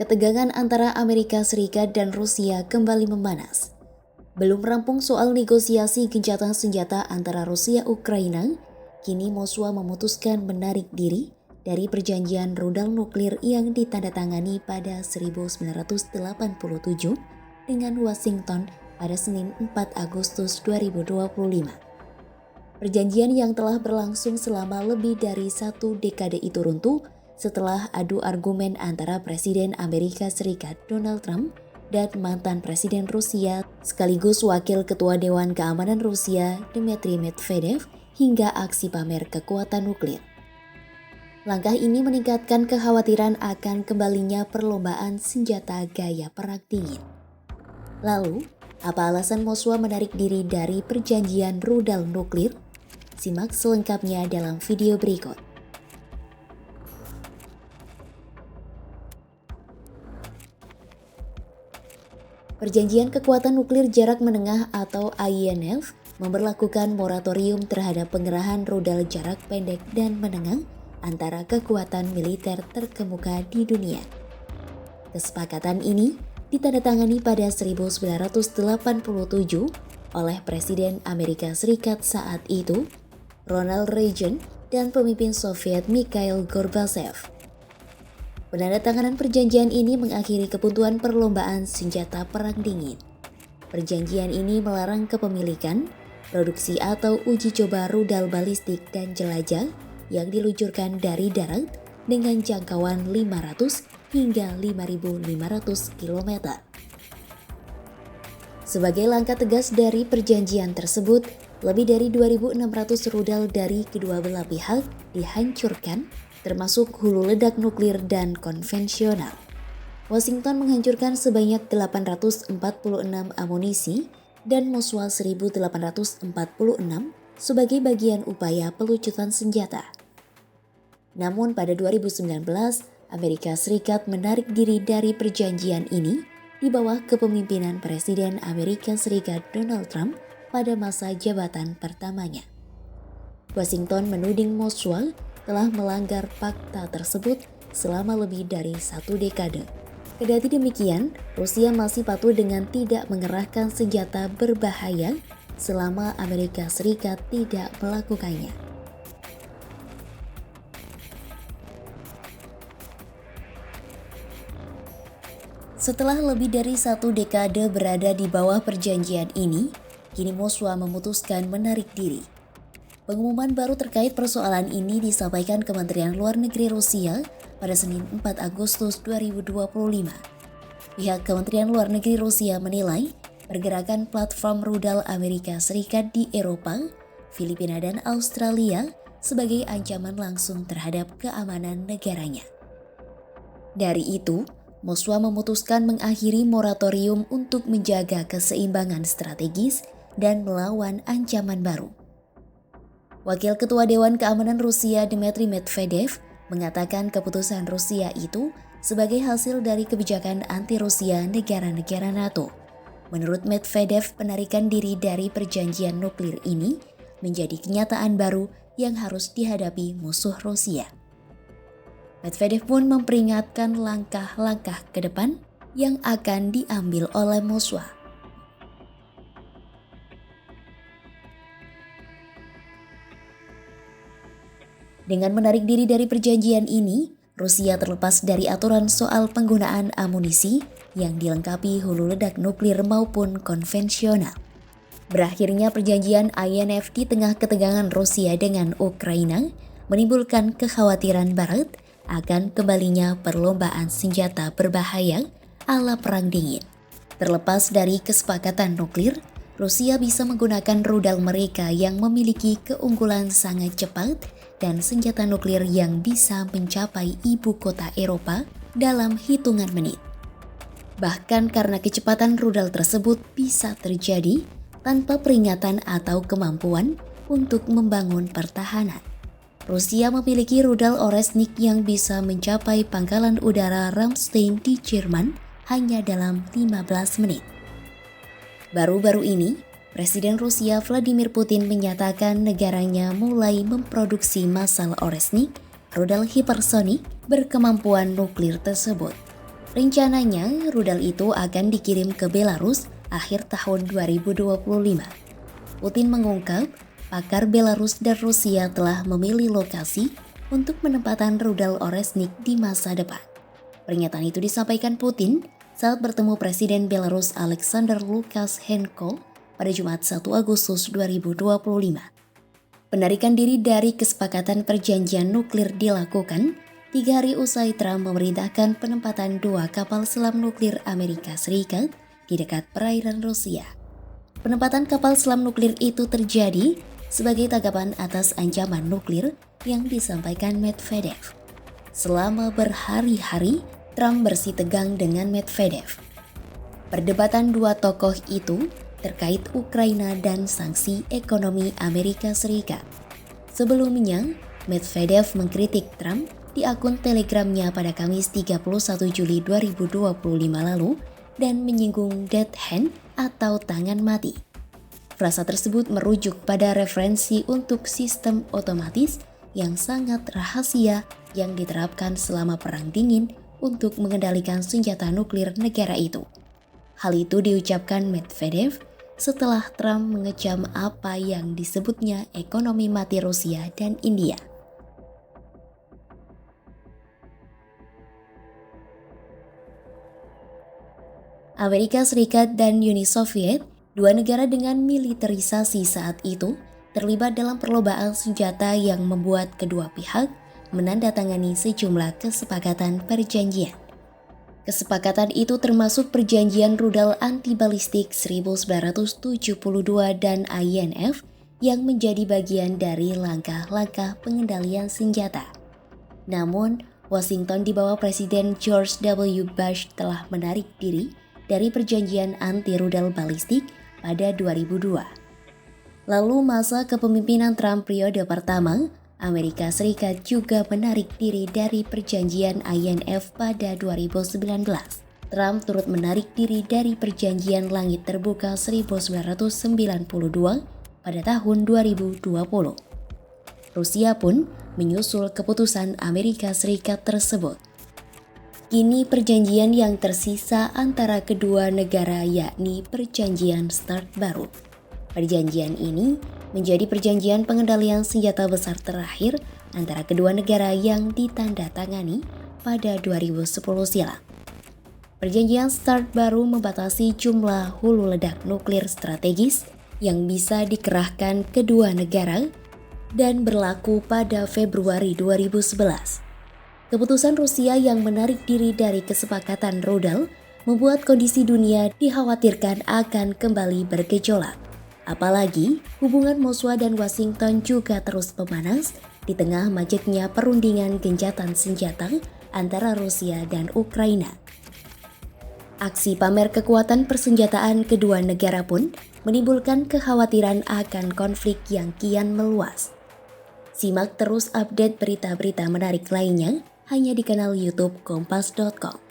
Ketegangan antara Amerika Serikat dan Rusia kembali memanas. Belum rampung soal negosiasi gencatan senjata antara Rusia-Ukraina, kini Moskwa memutuskan menarik diri dari perjanjian rudal nuklir yang ditandatangani pada 1987 dengan Washington pada Senin 4 Agustus 2025. Perjanjian yang telah berlangsung selama lebih dari 1 dekade itu runtuh setelah adu argumen antara Presiden Amerika Serikat Donald Trump dan mantan Presiden Rusia sekaligus Wakil Ketua Dewan Keamanan Rusia Dmitry Medvedev hingga aksi pamer kekuatan nuklir. Langkah ini meningkatkan kekhawatiran akan kembalinya perlombaan senjata gaya perang dingin. Lalu, apa alasan Moskwa menarik diri dari perjanjian rudal nuklir? Simak selengkapnya dalam video berikut. Perjanjian Kekuatan Nuklir Jarak Menengah atau INF memberlakukan moratorium terhadap pengerahan rudal jarak pendek dan menengah antara kekuatan militer terkemuka di dunia. Kesepakatan ini ditandatangani pada 1987 oleh Presiden Amerika Serikat saat itu, Ronald Reagan, dan pemimpin Soviet Mikhail Gorbachev. Penandatanganan perjanjian ini mengakhiri kebuntuan perlombaan senjata perang dingin. Perjanjian ini melarang kepemilikan, produksi atau uji coba rudal balistik dan jelajah yang diluncurkan dari darat dengan jangkauan 500 hingga 5.500 km. Sebagai langkah tegas dari perjanjian tersebut, lebih dari 2.600 rudal dari kedua belah pihak dihancurkan, termasuk hulu ledak nuklir dan konvensional. Washington menghancurkan sebanyak 846 amunisi dan Moskwa 1.846 sebagai bagian upaya pelucutan senjata. Namun pada 2019, Amerika Serikat menarik diri dari perjanjian ini di bawah kepemimpinan Presiden Amerika Serikat Donald Trump pada masa jabatan pertamanya. Washington menuding Moskwa telah melanggar fakta tersebut selama lebih dari 1 dekade. Kendati demikian, Rusia masih patuh dengan tidak mengerahkan senjata berbahaya selama Amerika Serikat tidak melakukannya. Setelah lebih dari 1 dekade berada di bawah perjanjian ini, kini Moskwa memutuskan menarik diri. Pengumuman baru terkait persoalan ini disampaikan Kementerian Luar Negeri Rusia pada Senin 4 Agustus 2025. Pihak Kementerian Luar Negeri Rusia menilai pergerakan platform rudal Amerika Serikat di Eropa, Filipina dan Australia sebagai ancaman langsung terhadap keamanan negaranya. Dari itu, Moskwa memutuskan mengakhiri moratorium untuk menjaga keseimbangan strategis dan melawan ancaman baru. Wakil Ketua Dewan Keamanan Rusia Dmitry Medvedev mengatakan keputusan Rusia itu sebagai hasil dari kebijakan anti-Rusia negara-negara NATO. Menurut Medvedev, penarikan diri dari perjanjian nuklir ini menjadi kenyataan baru yang harus dihadapi musuh Rusia. Medvedev pun memperingatkan langkah-langkah ke depan yang akan diambil oleh Moskwa. Dengan menarik diri dari perjanjian ini, Rusia terlepas dari aturan soal penggunaan amunisi yang dilengkapi hulu ledak nuklir maupun konvensional. Berakhirnya perjanjian INF di tengah ketegangan Rusia dengan Ukraina menimbulkan kekhawatiran Barat akan kembalinya perlombaan senjata berbahaya ala perang dingin. Terlepas dari kesepakatan nuklir, Rusia bisa menggunakan rudal mereka yang memiliki keunggulan sangat cepat dan senjata nuklir yang bisa mencapai ibu kota Eropa dalam hitungan menit. Bahkan karena kecepatan rudal tersebut bisa terjadi tanpa peringatan atau kemampuan untuk membangun pertahanan. Rusia memiliki rudal Oresnik yang bisa mencapai pangkalan udara Ramstein di Jerman hanya dalam 15 menit. Baru-baru ini, Presiden Rusia Vladimir Putin menyatakan negaranya mulai memproduksi massal Oresnik, rudal hipersonik berkemampuan nuklir tersebut. Rencananya, rudal itu akan dikirim ke Belarus akhir tahun 2025. Putin mengungkap, pakar Belarus dan Rusia telah memilih lokasi untuk penempatan rudal Oresnik di masa depan. Pernyataan itu disampaikan Putin saat bertemu Presiden Belarus Alexander Lukashenko pada Jumat 1 Agustus 2025. Penarikan diri dari kesepakatan perjanjian nuklir dilakukan 3 hari usai Trump memerintahkan penempatan 2 kapal selam nuklir Amerika Serikat di dekat perairan Rusia. Penempatan kapal selam nuklir itu terjadi sebagai tanggapan atas ancaman nuklir yang disampaikan Medvedev. Selama berhari-hari, Trump bersitegang dengan Medvedev. Perdebatan dua tokoh itu terkait Ukraina dan sanksi ekonomi Amerika Serikat. Sebelumnya, Medvedev mengkritik Trump di akun Telegramnya pada Kamis 31 Juli 2025 lalu dan menyinggung dead hand atau tangan mati. Frasa tersebut merujuk pada referensi untuk sistem otomatis yang sangat rahasia yang diterapkan selama Perang Dingin untuk mengendalikan senjata nuklir negara itu. Hal itu diucapkan Medvedev setelah Trump mengecam apa yang disebutnya ekonomi mati Rusia dan India. Amerika Serikat dan Uni Soviet, dua negara dengan militerisasi saat itu, terlibat dalam perlombaan senjata yang membuat kedua pihak menandatangani sejumlah kesepakatan perjanjian. Kesepakatan itu termasuk perjanjian rudal anti-balistik 1972 dan INF yang menjadi bagian dari langkah-langkah pengendalian senjata. Namun, Washington di bawah Presiden George W. Bush telah menarik diri dari perjanjian anti-rudal balistik pada 2002. Lalu masa kepemimpinan Trump periode pertama, Amerika Serikat juga menarik diri dari perjanjian INF pada 2019. Trump turut menarik diri dari perjanjian Langit Terbuka 1992 pada tahun 2020. Rusia pun menyusul keputusan Amerika Serikat tersebut. Kini perjanjian yang tersisa antara kedua negara yakni perjanjian START baru. Perjanjian ini menjadi perjanjian pengendalian senjata besar terakhir antara kedua negara yang ditandatangani pada 2010 silam. Perjanjian START baru membatasi jumlah hulu ledak nuklir strategis yang bisa dikerahkan kedua negara dan berlaku pada Februari 2011. Keputusan Rusia yang menarik diri dari kesepakatan rudal membuat kondisi dunia dikhawatirkan akan kembali bergejolak. Apalagi hubungan Moskwa dan Washington juga terus memanas di tengah macetnya perundingan gencatan senjata antara Rusia dan Ukraina. Aksi pamer kekuatan persenjataan kedua negara pun menimbulkan kekhawatiran akan konflik yang kian meluas. Simak terus update berita-berita menarik lainnya hanya di kanal YouTube Kompas.com.